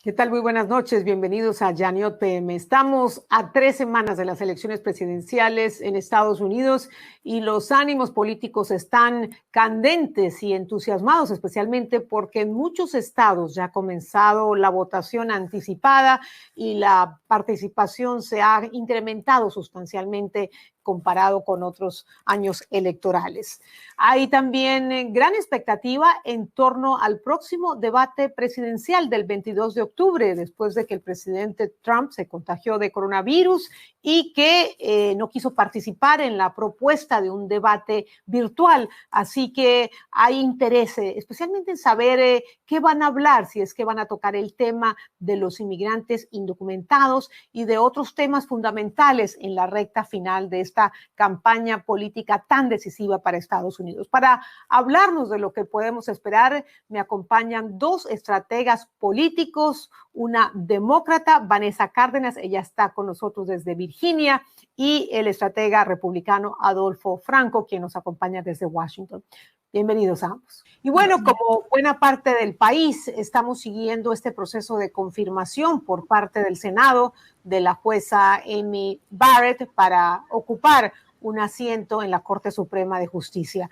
¿Qué tal? Muy buenas noches, bienvenidos a Yaniot PM. Estamos a 3 semanas de las elecciones presidenciales en Estados Unidos y los ánimos políticos están candentes y entusiasmados, especialmente porque en muchos estados ya ha comenzado la votación anticipada y la participación se ha incrementado sustancialmente comparado con otros años electorales. Hay también gran expectativa en torno al próximo debate presidencial del 22 de octubre, después de que el presidente Trump se contagió de coronavirus y que no quiso participar en la propuesta de un debate virtual. Así que hay interés, especialmente en saber qué van a hablar, si es que van a tocar el tema de los inmigrantes indocumentados y de otros temas fundamentales en la recta final de esta campaña política tan decisiva para Estados Unidos. Para hablarnos de lo que podemos esperar, me acompañan dos estrategas políticos, una demócrata, Vanessa Cárdenas, ella está con nosotros desde Virginia, y el estratega republicano Adolfo Franco, quien nos acompaña desde Washington. Bienvenidos a ambos. Y bueno, como buena parte del país, estamos siguiendo este proceso de confirmación por parte del Senado de la jueza Amy Barrett para ocupar un asiento en la Corte Suprema de Justicia.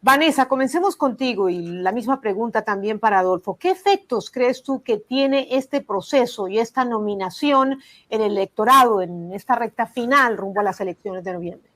Vanessa, comencemos contigo y la misma pregunta también para Adolfo. ¿Qué efectos crees tú que tiene este proceso y esta nominación en el electorado, en esta recta final rumbo a las elecciones de noviembre?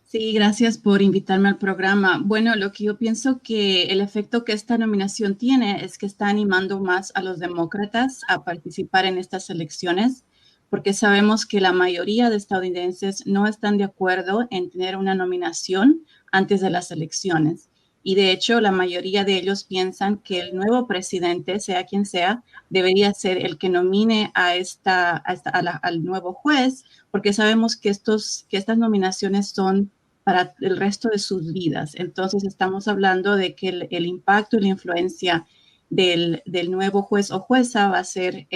Sí, gracias por invitarme al programa. Bueno, lo que yo pienso que el efecto que esta nominación tiene es que está animando más a los demócratas a participar en estas elecciones, porque sabemos que la mayoría de estadounidenses no están de acuerdo en tener una nominación antes de las elecciones. Y de hecho, la mayoría de ellos piensan que el nuevo presidente, sea quien sea, debería ser el que nomine al nuevo juez, porque sabemos que estas nominaciones son para el resto de sus vidas. Entonces, estamos hablando de que el impacto y la influencia del nuevo juez o jueza va a ser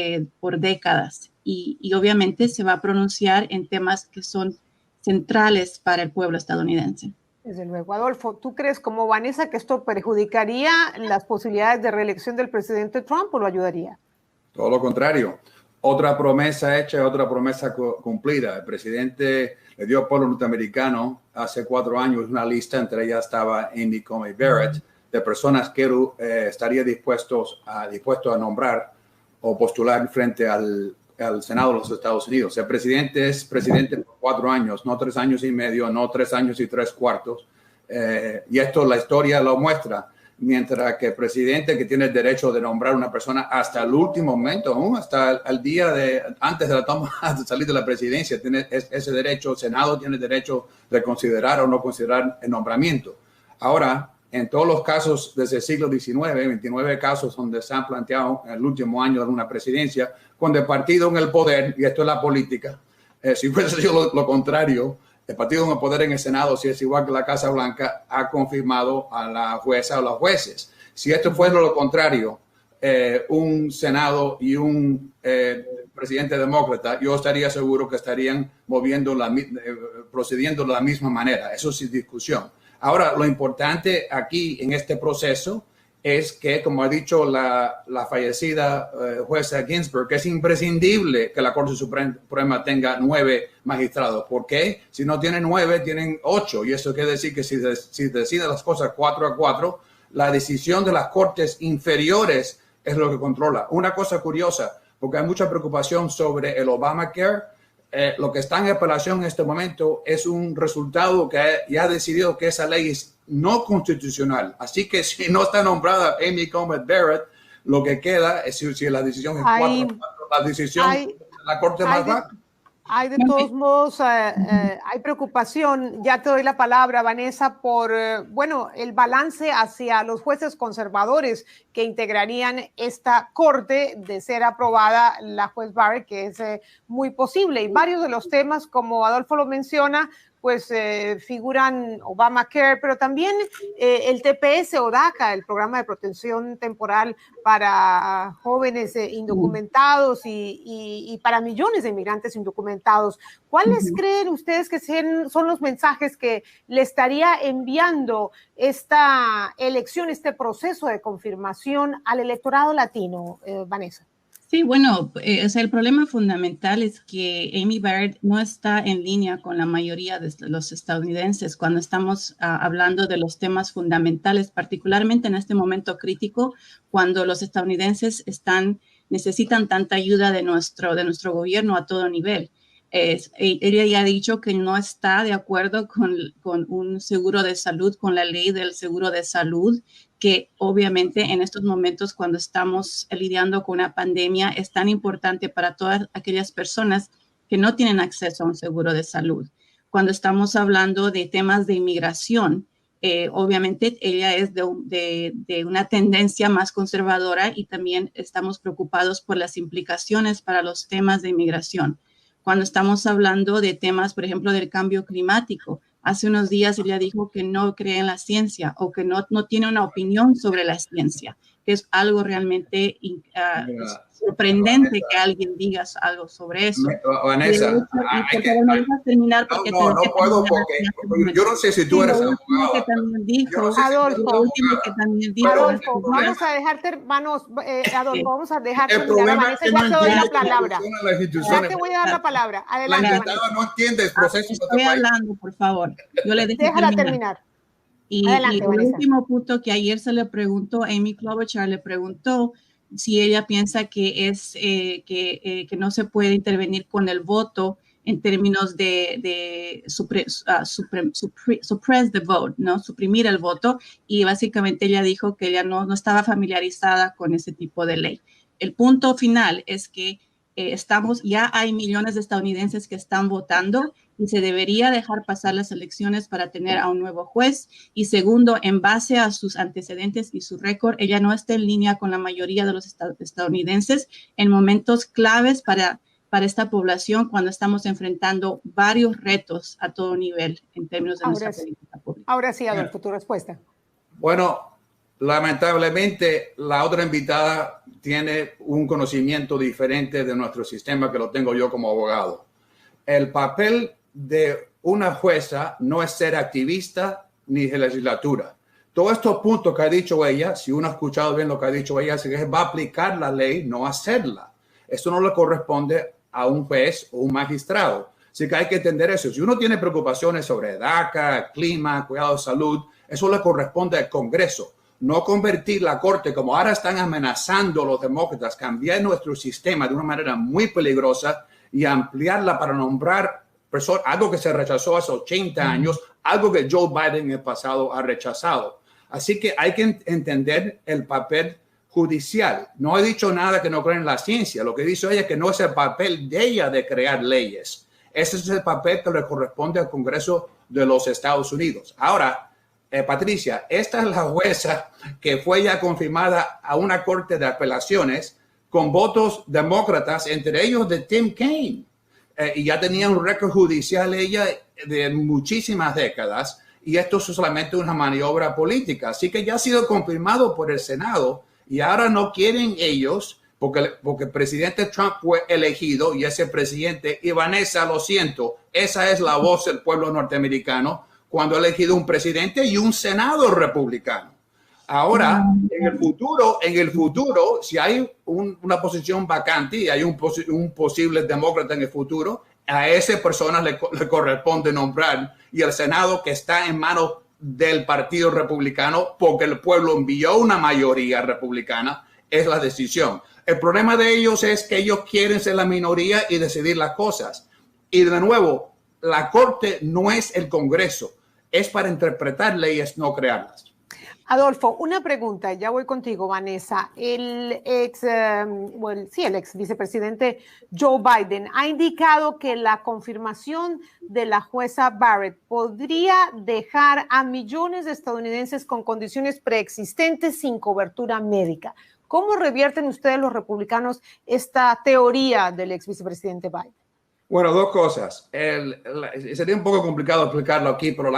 por décadas y obviamente se va a pronunciar en temas que son centrales para el pueblo estadounidense. Desde luego. Adolfo, ¿tú crees como Vanessa que esto perjudicaría las posibilidades de reelección del presidente Trump o lo ayudaría? Todo lo contrario. Otra promesa hecha, otra promesa cumplida. El presidente le dio al pueblo norteamericano hace 4 años una lista, entre ellas estaba Amy Coney Barrett, de personas que estaría dispuesto a nombrar o postular frente al Senado de los Estados Unidos. El presidente es presidente por 4 años, no 3 años y medio, no 3 años y 3/4. Y esto la historia lo muestra. Mientras que el presidente, que tiene el derecho de nombrar una persona hasta el último momento, aún hasta el día antes de la toma de salir de la presidencia, tiene ese derecho. El Senado tiene el derecho de considerar o no considerar el nombramiento. Ahora, en todos los casos desde el siglo XIX, 29 casos donde se han planteado en el último año de una presidencia, cuando el partido en el poder, y esto es la política, si fuese sido lo contrario, el partido en el poder en el Senado, si es igual que la Casa Blanca, ha confirmado a la jueza o los jueces. Si esto fuera lo contrario, un Senado y un presidente demócrata, yo estaría seguro que estarían procediendo de la misma manera. Eso sin discusión. Ahora, lo importante aquí en este proceso es que, como ha dicho la fallecida jueza Ginsburg, que es imprescindible que la Corte Suprema tenga 9 magistrados. ¿Por qué? Si no tienen 9, tienen 8. Y eso quiere decir que si deciden las cosas 4-4, la decisión de las cortes inferiores es lo que controla. Una cosa curiosa, porque hay mucha preocupación sobre el Obamacare. Lo que está en apelación en este momento es un resultado que ya ha decidido que esa ley es no constitucional. Así que si no está nombrada Amy Coney Barrett, lo que queda es si la decisión es 4-4, la decisión de la Corte más baja. Hay de todos modos, hay preocupación, ya te doy la palabra, Vanessa, por, el balance hacia los jueces conservadores que integrarían esta corte de ser aprobada la juez Barrett, que es muy posible. Y varios de los temas, como Adolfo lo menciona, pues figuran Obamacare, pero también el TPS o DACA, el programa de protección temporal para jóvenes indocumentados y para millones de inmigrantes indocumentados. ¿Cuáles creen ustedes que son los mensajes que le estaría enviando esta elección, este proceso de confirmación al electorado latino, Vanessa? Sí, bueno, o sea, el problema fundamental es que Amy Barrett no está en línea con la mayoría de los estadounidenses cuando estamos hablando de los temas fundamentales, particularmente en este momento crítico, cuando los estadounidenses necesitan tanta ayuda de nuestro gobierno a todo nivel. Ella ya ha dicho que no está de acuerdo con un seguro de salud, con la ley del seguro de salud, que obviamente en estos momentos cuando estamos lidiando con una pandemia es tan importante para todas aquellas personas que no tienen acceso a un seguro de salud. Cuando estamos hablando de temas de inmigración, obviamente ella es de una tendencia más conservadora y también estamos preocupados por las implicaciones para los temas de inmigración. Cuando estamos hablando de temas, por ejemplo, del cambio climático, hace unos días ella dijo que no cree en la ciencia o que no tiene una opinión sobre la ciencia, que es algo realmente sorprendente que alguien diga algo sobre eso. Vanessa, no puedo porque yo no sé si tú eres abogada. Adolfo, vamos a dejar vamos a dejar terminar a Vanessa, ya te doy la palabra. Ya te voy a dar la palabra. Adelante, Vanessa. No entiende el proceso. Estoy hablando, por favor. Yo le dejo Déjala terminar. Y el último punto que ayer se le preguntó, Amy Klobuchar le preguntó si ella piensa que que no se puede intervenir con el voto en términos de suppress the vote, ¿no? Suprimir el voto, y básicamente ella dijo que ella no estaba familiarizada con ese tipo de ley. El punto final es que ya hay millones de estadounidenses que están votando y se debería dejar pasar las elecciones para tener a un nuevo juez. Y segundo, en base a sus antecedentes y su récord, ella no está en línea con la mayoría de los estadounidenses en momentos claves para esta población cuando estamos enfrentando varios retos a todo nivel en términos de nuestra política pública. Ahora sí, Adolfo, tu respuesta. Bueno, lamentablemente la otra invitada tiene un conocimiento diferente de nuestro sistema que lo tengo yo como abogado. El papel de una jueza no es ser activista ni de legislatura. Todos estos puntos que ha dicho ella, si uno ha escuchado bien lo que ha dicho ella, es que va a aplicar la ley, no hacerla. Eso no le corresponde a un juez o un magistrado. Así que hay que entender eso. Si uno tiene preocupaciones sobre DACA, clima, cuidado de salud, eso le corresponde al Congreso. No convertir la Corte, como ahora están amenazando los demócratas, cambiar nuestro sistema de una manera muy peligrosa y ampliarla para nombrar personas, algo que se rechazó hace 80 años, algo que Joe Biden en el pasado ha rechazado. Así que hay que entender el papel judicial. No he dicho nada que no creen en la ciencia. Lo que dice ella es que no es el papel de ella de crear leyes. Ese es el papel que le corresponde al Congreso de los Estados Unidos. Ahora, Patricia, esta es la jueza que fue ya confirmada a una corte de apelaciones con votos demócratas, entre ellos de Tim Kaine. Y ya tenía un récord judicial ella de muchísimas décadas, y esto es solamente una maniobra política. Así que ya ha sido confirmado por el Senado, y ahora no quieren ellos, porque el presidente Trump fue elegido y ese presidente, y Vanessa, lo siento, esa es la voz del pueblo norteamericano cuando ha elegido un presidente y un Senado republicano. Ahora, en el futuro, si hay una posición vacante y hay un posible demócrata en el futuro, a esa persona le corresponde nombrar, y el Senado, que está en manos del Partido Republicano, porque el pueblo envió una mayoría republicana, es la decisión. El problema de ellos es que ellos quieren ser la minoría y decidir las cosas. Y de nuevo, la Corte no es el Congreso, es para interpretar leyes, no crearlas. Adolfo, una pregunta, ya voy contigo, Vanessa. El ex vicepresidente Joe Biden ha indicado que la confirmación de la jueza Barrett podría dejar a millones de estadounidenses con condiciones preexistentes sin cobertura médica. ¿Cómo revierten ustedes los republicanos esta teoría del ex vicepresidente Biden? Bueno, dos cosas. Sería un poco complicado explicarlo aquí, pero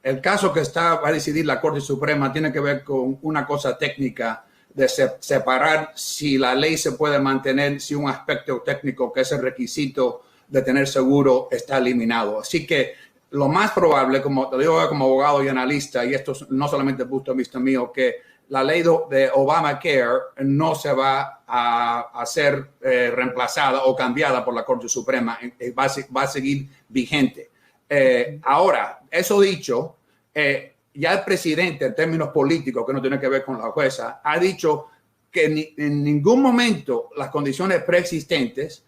el caso que va a decidir la Corte Suprema tiene que ver con una cosa técnica de separar si la ley se puede mantener, si un aspecto técnico, que es el requisito de tener seguro, está eliminado. Así que lo más probable, como te digo como abogado y analista, y esto no solamente el punto de vista mío, que la ley de Obamacare no se va a ser reemplazada o cambiada por la Corte Suprema, va a seguir vigente. Ahora, eso dicho, ya el presidente, en términos políticos, que no tiene que ver con la jueza, ha dicho que en ningún momento las condiciones preexistentes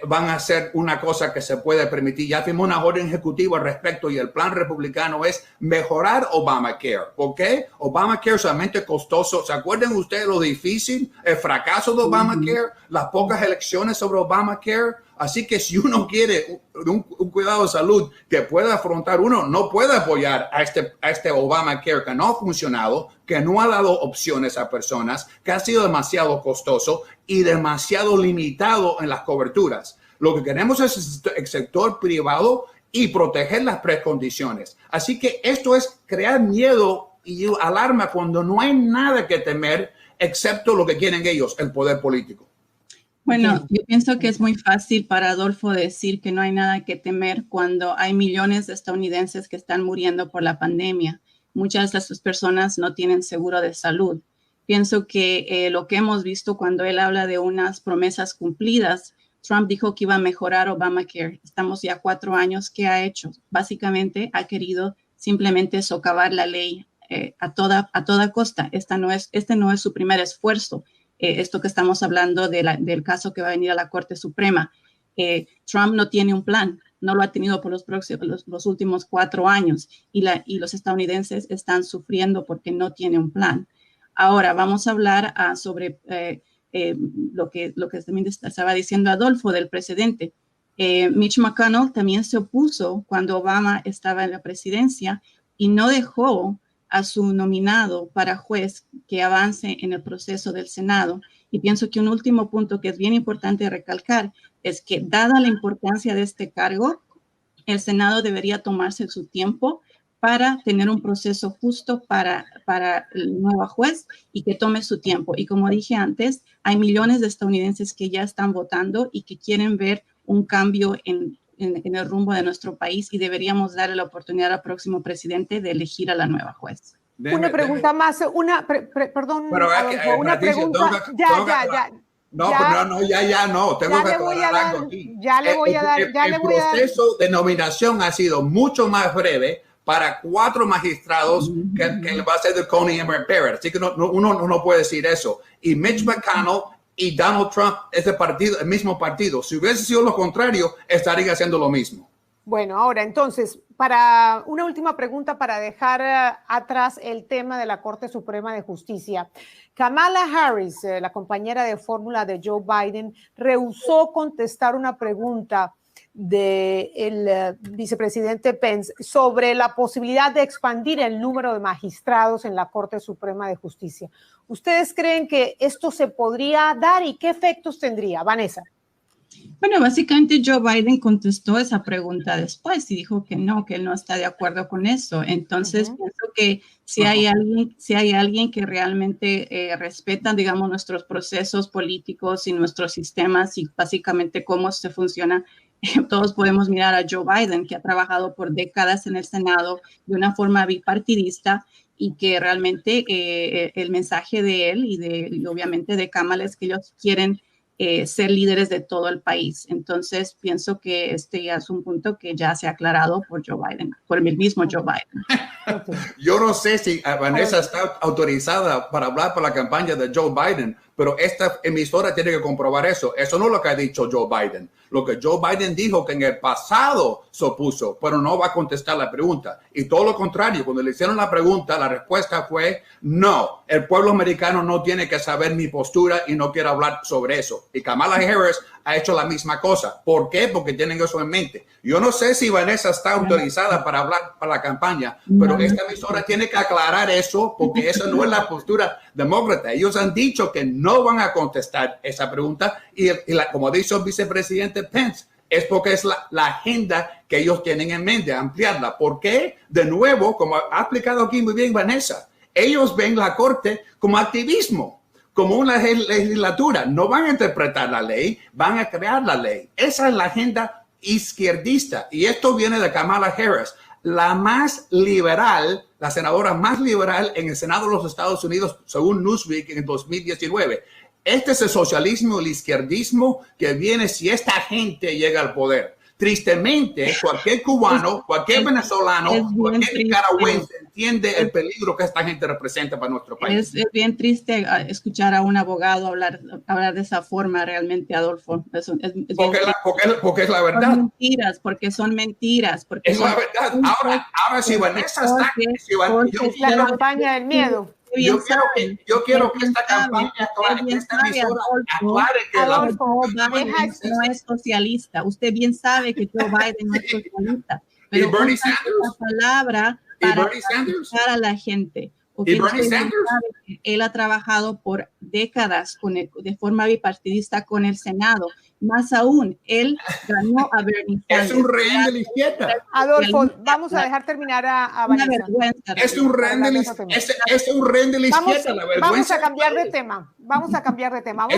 van a ser una cosa que se puede permitir. Ya firmó una orden ejecutiva al respecto y el plan republicano es mejorar Obamacare. ¿Por qué? Obamacare es solamente costoso. ¿Se acuerdan ustedes lo difícil? El fracaso de Obamacare, las pocas elecciones sobre Obamacare. Así que si uno quiere un cuidado de salud que pueda afrontar, uno no puede apoyar a este Obamacare que no ha funcionado, que no ha dado opciones a personas, que ha sido demasiado costoso y demasiado limitado en las coberturas. Lo que queremos es el sector privado y proteger las precondiciones. Así que esto es crear miedo y alarma cuando no hay nada que temer excepto lo que quieren ellos, el poder político. Bueno, yo pienso que es muy fácil para Adolfo decir que no hay nada que temer cuando hay millones de estadounidenses que están muriendo por la pandemia. Muchas de esas personas no tienen seguro de salud. Pienso que lo que hemos visto cuando él habla de unas promesas cumplidas, Trump dijo que iba a mejorar Obamacare. Estamos ya 4 años. ¿Qué ha hecho? Básicamente ha querido simplemente socavar la ley a toda costa. Este no es su primer esfuerzo. Esto que estamos hablando del caso que va a venir a la Corte Suprema. Trump no tiene un plan, no lo ha tenido por los últimos 4 años y los estadounidenses están sufriendo porque no tiene un plan. Ahora vamos a hablar sobre lo que también estaba diciendo Adolfo del presidente. Mitch McConnell también se opuso cuando Obama estaba en la presidencia y no dejó a su nominado para juez que avance en el proceso del Senado. Y pienso que un último punto que es bien importante recalcar es que, dada la importancia de este cargo, el Senado debería tomarse su tiempo para tener un proceso justo para el nuevo juez y que tome su tiempo. Y como dije antes, hay millones de estadounidenses que ya están votando y que quieren ver un cambio en el rumbo de nuestro país y deberíamos darle la oportunidad al próximo presidente de elegir a la nueva juez. Una pregunta más, perdón, pero Adolfo, una pregunta. No. Tengo que aclarar algo aquí. El proceso de nominación ha sido mucho más breve para 4 magistrados que va a ser de Coney Barrett. Así que uno no puede decir eso. Y Mitch McConnell y Donald Trump es el mismo partido. Si hubiese sido lo contrario, estarían haciendo lo mismo. Bueno, ahora entonces, para una última pregunta para dejar atrás el tema de la Corte Suprema de Justicia. Kamala Harris, la compañera de fórmula de Joe Biden, rehusó contestar una pregunta del vicepresidente Pence sobre la posibilidad de expandir el número de magistrados en la Corte Suprema de Justicia. ¿Ustedes creen que esto se podría dar y qué efectos tendría? Vanessa. Bueno, básicamente Joe Biden contestó esa pregunta después y dijo que él no está de acuerdo con eso. Entonces, pienso que si hay alguien que realmente respeta, digamos, nuestros procesos políticos y nuestros sistemas y básicamente cómo se funciona, todos podemos mirar a Joe Biden, que ha trabajado por décadas en el Senado de una forma bipartidista y que realmente el mensaje de él y obviamente de Kamala es que ellos quieren ser líderes de todo el país. Entonces, pienso que este ya es un punto que ya se ha aclarado por Joe Biden, por el mismo Joe Biden. Yo no sé si Vanessa está autorizada para hablar por la campaña de Joe Biden, pero esta emisora tiene que comprobar eso. Eso no es lo que ha dicho Joe Biden. Lo que Joe Biden dijo que en el pasado se opuso, pero no va a contestar la pregunta. Y todo lo contrario, cuando le hicieron la pregunta, la respuesta fue no. El pueblo americano no tiene que saber mi postura y no quiero hablar sobre eso. Y Kamala Harris ha hecho la misma cosa. ¿Por qué? Porque tienen eso en mente. Yo no sé si Vanessa está autorizada para hablar para la campaña, pero esta emisora tiene que aclarar eso porque esa no es la postura demócrata. Ellos han dicho que no van a contestar esa pregunta y como dice el vicepresidente Pence, es porque es la agenda que ellos tienen en mente, ampliarla. ¿Por qué? De nuevo, como ha explicado aquí muy bien Vanessa, ellos ven la Corte como activismo, como una legislatura. No van a interpretar la ley, van a crear la ley. Esa es la agenda izquierdista. Y esto viene de Kamala Harris, la más liberal la senadora más liberal en el Senado de los Estados Unidos, según Newsweek, en 2019. Este es el socialismo, el izquierdismo que viene si esta gente llega al poder. Tristemente, cualquier cubano, cualquier venezolano, cualquier nicaragüense entiende el peligro que esta gente representa para nuestro país. Es bien triste escuchar a un abogado hablar de esa forma realmente, Adolfo. Porque es la verdad. Son mentiras, porque son mentiras. Porque es la verdad. Ahora si Vanessa está... es la campaña del miedo. Yo quiero que esta campaña, esta emisora, aclare que Adolfo Biden no es socialista. Usted bien sabe que Joe Biden no es socialista. Pero Bernie Sanders, la palabra para ayudar a la gente. ¿Y Bernie Sanders? Él ha trabajado por décadas de forma bipartidista con el Senado. Más aún, él ganó a Bernie Sanders. Es un rehén de la izquierda. Adolfo, vamos a dejar terminar a Vanessa. Es un rehén de la izquierda, la vergüenza. Vamos a cambiar de tema. Vamos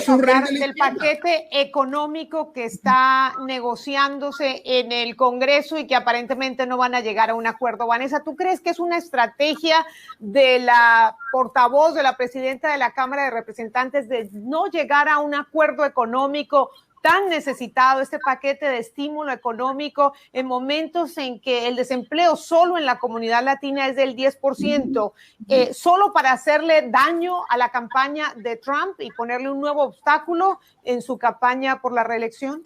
a hablar del paquete económico que está negociándose en el Congreso y que aparentemente no van a llegar a un acuerdo. Vanessa, ¿tú crees que es una estrategia de la portavoz, de la presidenta de la Cámara de Representantes, de no llegar a un acuerdo económico tan necesitado, este paquete de estímulo económico en momentos en que el desempleo solo en la comunidad latina es del 10%, solo para hacerle daño a la campaña de Trump y ponerle un nuevo obstáculo en su campaña por la reelección?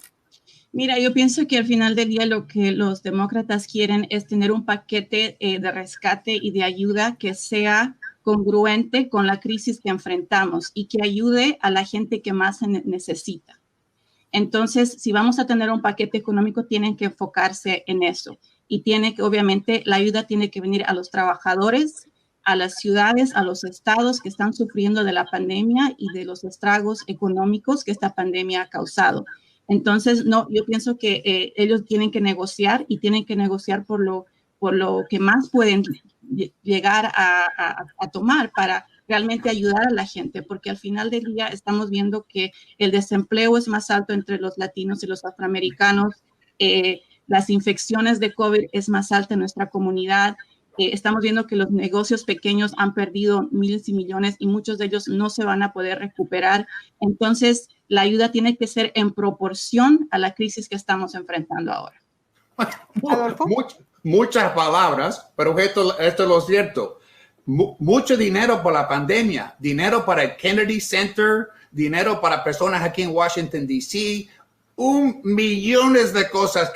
Mira, yo pienso que al final del día lo que los demócratas quieren es tener un paquete de rescate y de ayuda que sea congruente con la crisis que enfrentamos y que ayude a la gente que más necesita. Entonces, si vamos a tener un paquete económico, tienen que enfocarse en eso. Y obviamente, la ayuda tiene que venir a los trabajadores, a las ciudades, a los estados que están sufriendo de la pandemia y de los estragos económicos que esta pandemia ha causado. Entonces, no, yo pienso que ellos tienen que negociar y tienen que negociar por lo que más pueden llegar a tomar para realmente ayudar a la gente, porque al final del día estamos viendo que el desempleo es más alto entre los latinos y los afroamericanos, las infecciones de COVID es más alta en nuestra comunidad, estamos viendo que los negocios pequeños han perdido miles y millones y muchos de ellos no se van a poder recuperar. Entonces, la ayuda tiene que ser en proporción a la crisis que estamos enfrentando ahora. Muchas palabras, pero esto es lo cierto. Mucho dinero por la pandemia, dinero para el Kennedy Center, dinero para personas aquí en Washington, D.C., millones de cosas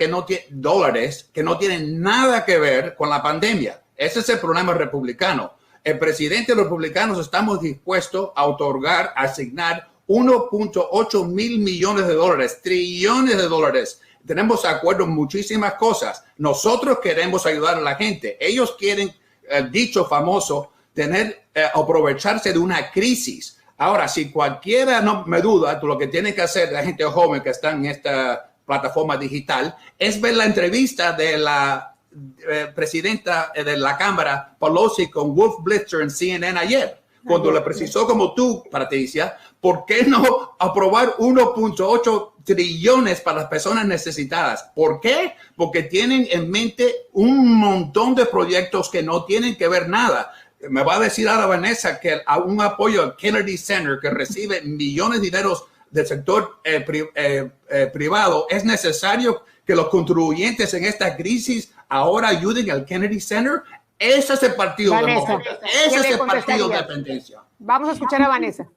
dólares que no tienen nada que ver con la pandemia. Ese es el problema republicano. El presidente de los republicanos estamos dispuestos a asignar 1.8 mil millones de dólares, trillones de dólares. Tenemos acuerdo en muchísimas cosas. Nosotros queremos ayudar a la gente. Ellos quieren, el dicho famoso, aprovecharse de una crisis. Ahora, si cualquiera no me duda, lo que tiene que hacer la gente joven que está en esta plataforma digital es ver la entrevista de la presidenta de la Cámara, Pelosi, con Wolf Blitzer en CNN ayer, cuando le precisó como tú, Patricia, ¿por qué no aprobar 1.8 trillones para las personas necesitadas? ¿Por qué? Porque tienen en mente un montón de proyectos que no tienen que ver nada. Me va a decir ahora Vanessa que un apoyo al Kennedy Center que recibe millones de dineros del sector privado, es necesario que los contribuyentes en esta crisis ahora ayuden al Kennedy Center. Ese es el partido demócrata. Ese es el partido de dependencia. Vamos a escuchar a Vanessa.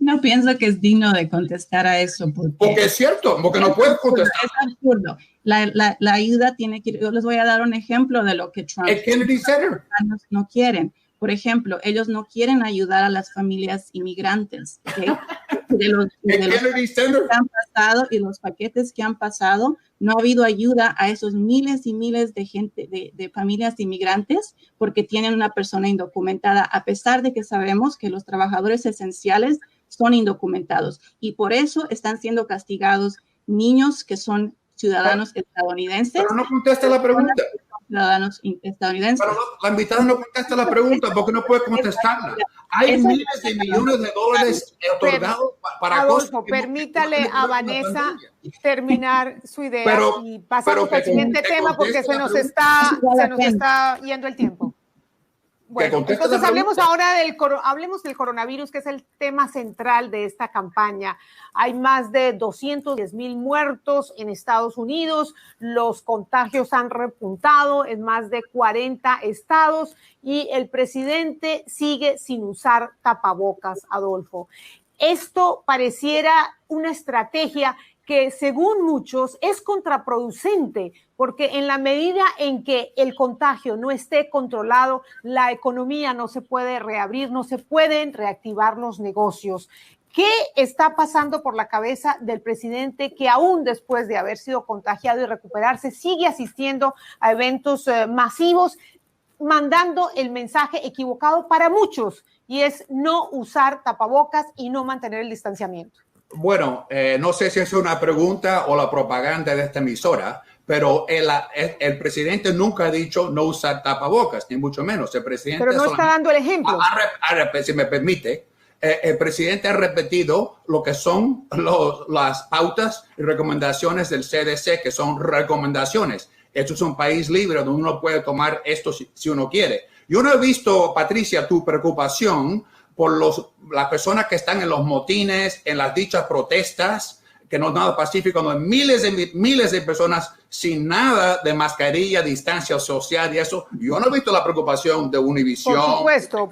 No pienso que es digno de contestar a eso. Porque es cierto, porque no puedes contestar. Es absurdo. La ayuda tiene que ir. Yo les voy a dar un ejemplo de lo que Trump el Kennedy Center no quieren. Por ejemplo, ellos no quieren ayudar a las familias inmigrantes, ¿okay? de los que han pasado y los paquetes que han pasado, no ha habido ayuda a esos miles y miles de gente, de familias inmigrantes, porque tienen una persona indocumentada, a pesar de que sabemos que los trabajadores esenciales son indocumentados. Y por eso están siendo castigados niños que son ciudadanos estadounidenses. Pero no contesta la pregunta. Ciudadanos estadounidenses. Pero la invitada no contesta la pregunta porque no puede contestarla. Hay miles de millones de dólares otorgados para Adolfo, permítale a Vanessa terminar su idea y pasamos al siguiente tema porque se nos está yendo el tiempo. Bueno, entonces hablemos del coronavirus, que es el tema central de esta campaña. Hay más de 210,000 muertos en Estados Unidos, los contagios han repuntado en más de 40 estados y el presidente sigue sin usar tapabocas, Adolfo. Esto pareciera una estrategia que según muchos es contraproducente, porque en la medida en que el contagio no esté controlado, la economía no se puede reabrir, no se pueden reactivar los negocios. ¿Qué está pasando por la cabeza del presidente que aún después de haber sido contagiado y recuperarse sigue asistiendo a eventos masivos, mandando el mensaje equivocado para muchos, y es no usar tapabocas y no mantener el distanciamiento? Bueno, no sé si es una pregunta o la propaganda de esta emisora, pero el presidente nunca ha dicho no usar tapabocas, ni mucho menos. El presidente pero no está dando el ejemplo. Si me permite, el presidente ha repetido lo que son las pautas y recomendaciones del CDC, que son recomendaciones. Esto es un país libre donde uno puede tomar esto si uno quiere. Yo no he visto, Patricia, tu preocupación por las personas que están en los motines, en las dichas protestas, que no es nada pacífico, donde miles de personas sin nada de mascarilla, distancia social y eso. Yo no he visto la preocupación de Univision.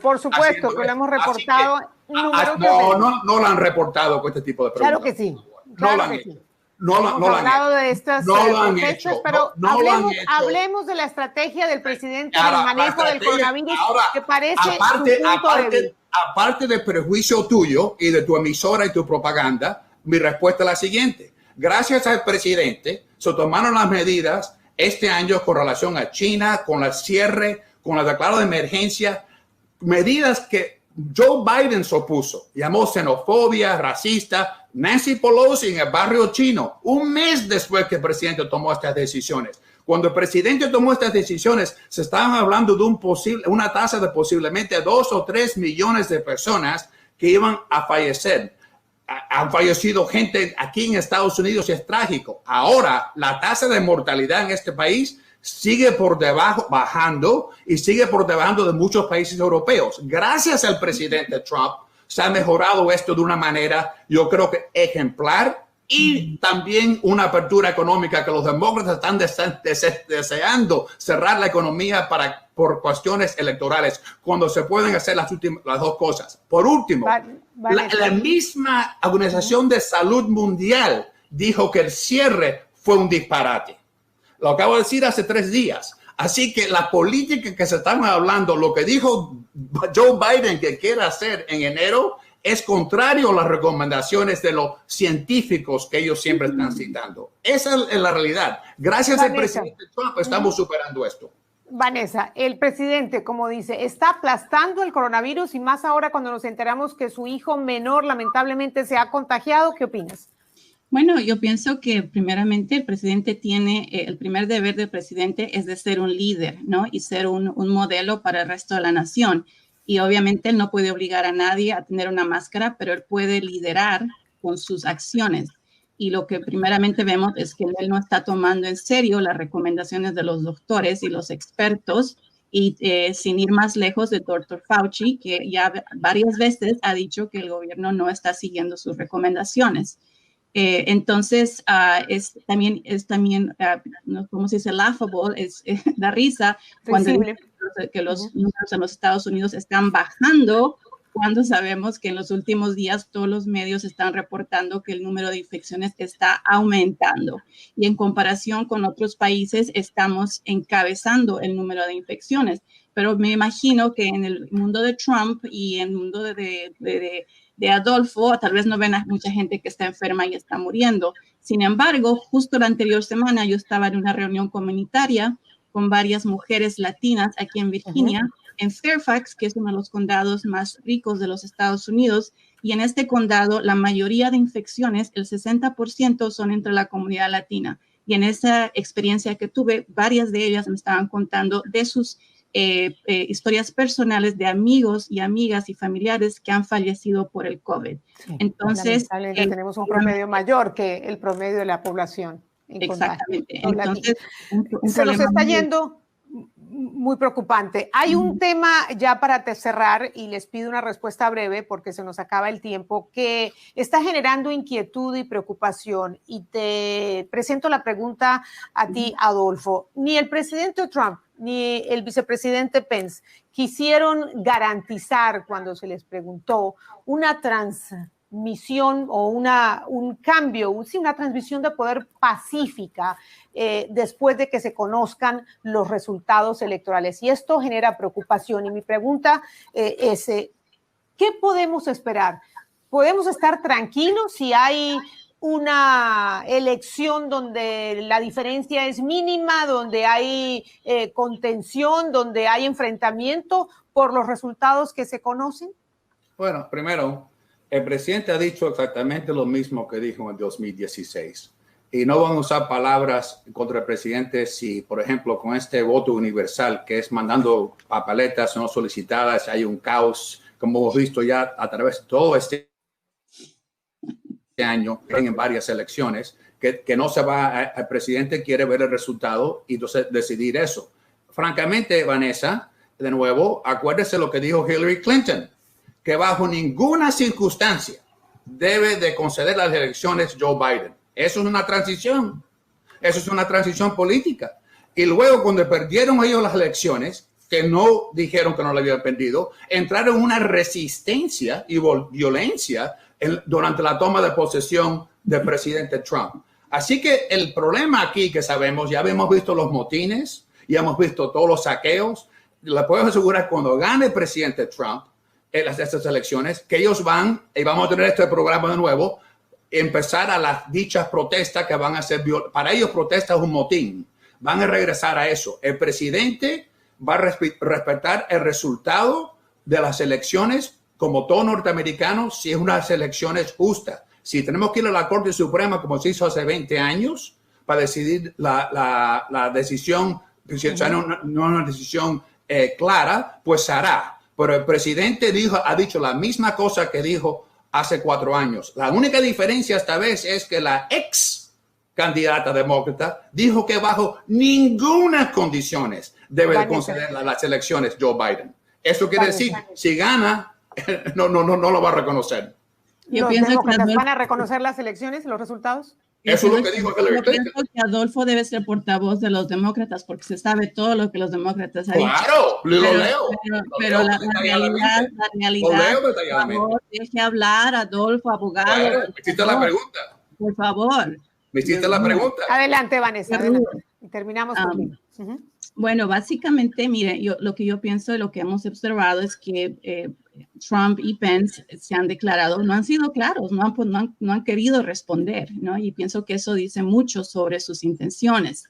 Por supuesto, que lo hemos reportado. No lo han reportado con este tipo de preguntas. Claro que sí. No lo han hecho. No lo han hecho. Pero hablemos de la estrategia del presidente en el manejo del coronavirus, que parece su punto débil. Aparte del prejuicio tuyo y de tu emisora y tu propaganda, mi respuesta es la siguiente. Gracias al presidente, se tomaron las medidas este año con relación a China, con el cierre, con el declarado de emergencia, medidas que Joe Biden se opuso, llamó xenofobia, racista, Nancy Pelosi en el barrio chino, un mes después que el presidente tomó estas decisiones. Cuando el presidente tomó estas decisiones, se estaban hablando de una tasa de posiblemente 2 o 3 millones de personas que iban a fallecer. Han fallecido gente aquí en Estados Unidos y es trágico. Ahora, la tasa de mortalidad en este país sigue por debajo, bajando, y sigue por debajo de muchos países europeos. Gracias al presidente Trump, se ha mejorado esto de una manera, yo creo que ejemplar, y también una apertura económica que los demócratas están deseando cerrar la economía por cuestiones electorales, cuando se pueden hacer las dos cosas. Por último, la misma Organización de Salud Mundial dijo que el cierre fue un disparate. Lo acabo de decir hace 3 días. Así que la política que se están hablando, lo que dijo Joe Biden que quiere hacer en enero, es contrario a las recomendaciones de los científicos que ellos siempre están citando. Esa es la realidad. Gracias al presidente Trump estamos superando esto. Vanessa, el presidente, como dice, está aplastando el coronavirus, y más ahora cuando nos enteramos que su hijo menor lamentablemente se ha contagiado. ¿Qué opinas? Bueno, yo pienso que primeramente el presidente tiene, el primer deber del presidente es de ser un líder, ¿no? Y ser un modelo para el resto de la nación. Y obviamente él no puede obligar a nadie a tener una máscara, pero él puede liderar con sus acciones. Y lo que primeramente vemos es que él no está tomando en serio las recomendaciones de los doctores y los expertos. Y sin ir más lejos, de Dr. Fauci, que ya varias veces ha dicho que el gobierno no está siguiendo sus recomendaciones. Entonces, es también ¿cómo se dice? Laughable, da risa cuando dice que los números en los Estados Unidos están bajando, cuando sabemos que en los últimos días todos los medios están reportando que el número de infecciones está aumentando. Y en comparación con otros países, estamos encabezando el número de infecciones. Pero me imagino que en el mundo de Trump y en el mundo de Adolfo, tal vez no ven a mucha gente que está enferma y está muriendo. Sin embargo, justo la anterior semana yo estaba en una reunión comunitaria con varias mujeres latinas aquí en Virginia, en Fairfax, que es uno de los condados más ricos de los Estados Unidos, y en este condado la mayoría de infecciones, el 60% son entre la comunidad latina. Y en esa experiencia que tuve, varias de ellas me estaban contando de sus historias personales de amigos y amigas y familiares que han fallecido por el COVID. Sí, entonces, tenemos un promedio mayor que el promedio de la población. Exactamente. Entonces, se nos está yendo. Muy preocupante. Hay un tema ya para cerrar y les pido una respuesta breve porque se nos acaba el tiempo que está generando inquietud y preocupación y te presento la pregunta a ti, Adolfo. Ni el presidente Trump ni el vicepresidente Pence quisieron garantizar cuando se les preguntó una transmisión o un cambio, una transmisión de poder pacífica después de que se conozcan los resultados electorales. Y esto genera preocupación. Y mi pregunta es, ¿qué podemos esperar? ¿Podemos estar tranquilos si hay una elección donde la diferencia es mínima, donde hay contención, donde hay enfrentamiento por los resultados que se conocen? Bueno, primero, el presidente ha dicho exactamente lo mismo que dijo en 2016. Y no van a usar palabras contra el presidente si, por ejemplo, con este voto universal, que es mandando papeletas no solicitadas, hay un caos, como hemos visto ya a través de todo este año, en varias elecciones, que no se va, el presidente quiere ver el resultado y entonces decidir eso. Francamente, Vanessa, de nuevo, acuérdese lo que dijo Hillary Clinton, que bajo ninguna circunstancia debe de conceder las elecciones Joe Biden. Eso es una transición. Eso es una transición política. Y luego, cuando perdieron ellos las elecciones, que no dijeron que no le habían perdido, entraron en una resistencia y violencia durante la toma de posesión del presidente Trump. Así que el problema aquí que sabemos, ya hemos visto los motines, ya hemos visto todos los saqueos. Le puedo asegurar cuando gane el presidente Trump en estas elecciones, que ellos van, y vamos a tener este programa de nuevo, empezar a las dichas protestas que van a ser, para ellos protesta es un motín, van a regresar a eso. El presidente va a respetar el resultado de las elecciones como todo norteamericano si es unas elecciones justas. Si tenemos que ir a la Corte Suprema como se hizo hace 20 años para decidir la decisión, si no una decisión clara, pues se hará. Pero el presidente ha dicho la misma cosa que dijo hace 4 años. La única diferencia esta vez es que la ex candidata demócrata dijo que bajo ninguna condiciones debe conceder las elecciones Joe Biden. Eso quiere decir, si gana, no lo va a reconocer. ¿Los demócratas van a reconocer las elecciones, los resultados? Eso es lo que dijo Hillary Clinton. Yo pienso que Adolfo debe ser portavoz de los demócratas porque se sabe todo lo que los demócratas han dicho. Claro, lo leo. Pero la realidad, por favor, deje hablar, Adolfo, abogado. Claro, me hiciste la pregunta. Por favor. Me hiciste la pregunta. Adelante, Vanessa. Adelante. Y terminamos contigo. Bueno, básicamente, mire, lo que yo pienso y lo que hemos observado es que Trump y Pence se han declarado, no han sido claros, no han querido responder, ¿no? Y pienso que eso dice mucho sobre sus intenciones.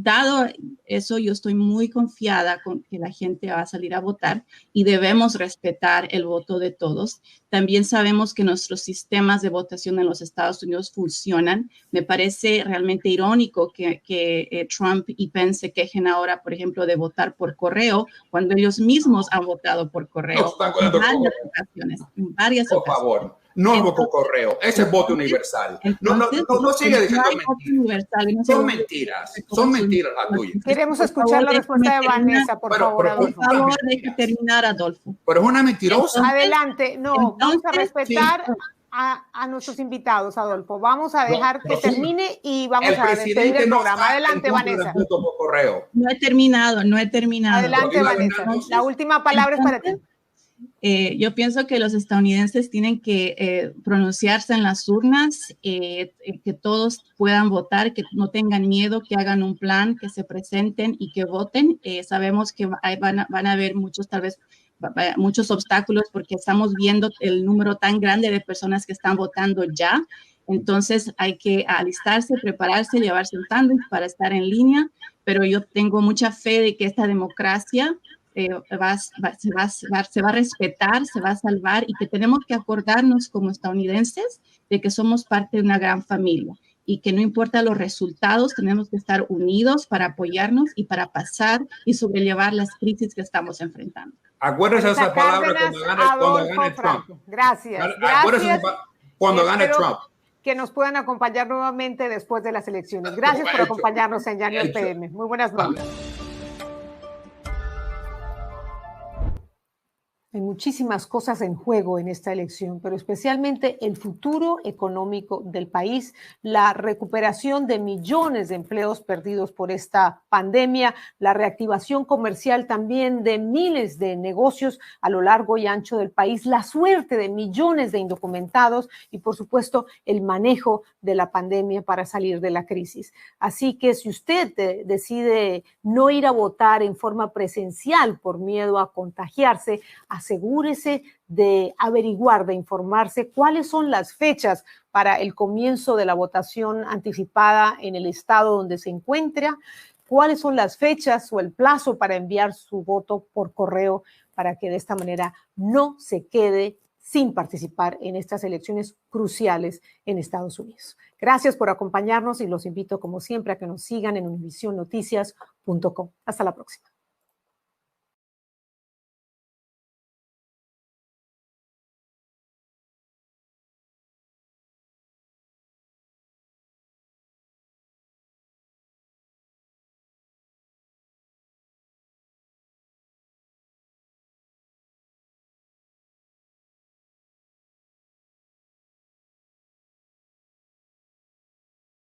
Dado eso, yo estoy muy confiada con que la gente va a salir a votar y debemos respetar el voto de todos. También sabemos que nuestros sistemas de votación en los Estados Unidos funcionan. Me parece realmente irónico que Trump y Pence se quejen ahora, por ejemplo, de votar por correo, cuando ellos mismos han votado por correo en varias ocasiones. Por favor. No es voto correo, ese es voto universal. Entonces, no sigue diciendo mentiras. Son mentiras las tuyas. Queremos escuchar la respuesta de Vanessa, por favor. Por favor, deje terminar, Adolfo. Pero es una mentirosa. Adelante, vamos a respetar a nuestros invitados, Adolfo. Vamos a dejar que termine y vamos a despedir el programa. Adelante, Vanessa. No he terminado. Adelante, Vanessa. La última palabra es para ti. Yo pienso que los estadounidenses tienen que pronunciarse en las urnas, que todos puedan votar, que no tengan miedo, que hagan un plan, que se presenten y que voten. Sabemos que van a haber muchos obstáculos porque estamos viendo el número tan grande de personas que están votando ya. Entonces hay que alistarse, prepararse, llevarse un sándwich para estar en línea, pero yo tengo mucha fe de que esta democracia se va a respetar, se va a salvar y que tenemos que acordarnos como estadounidenses de que somos parte de una gran familia y que no importa los resultados, tenemos que estar unidos para apoyarnos y para pasar y sobrellevar las crisis que estamos enfrentando. Acuérdese esa palabra cuando gane Trump. Gracias. Cuando gane Trump. Que nos puedan acompañar nuevamente después de las elecciones. Gracias por acompañarnos en Yaniot PM. Muy buenas noches. Hay muchísimas cosas en juego en esta elección, pero especialmente el futuro económico del país, la recuperación de millones de empleos perdidos por esta pandemia, la reactivación comercial también de miles de negocios a lo largo y ancho del país, la suerte de millones de indocumentados y, por supuesto, el manejo de la pandemia para salir de la crisis. Así que si usted decide no ir a votar en forma presencial por miedo a contagiarse, asegúrese de averiguar, de informarse cuáles son las fechas para el comienzo de la votación anticipada en el estado donde se encuentra, cuáles son las fechas o el plazo para enviar su voto por correo para que de esta manera no se quede sin participar en estas elecciones cruciales en Estados Unidos. Gracias por acompañarnos y los invito, como siempre, a que nos sigan en univisionnoticias.com. Hasta la próxima.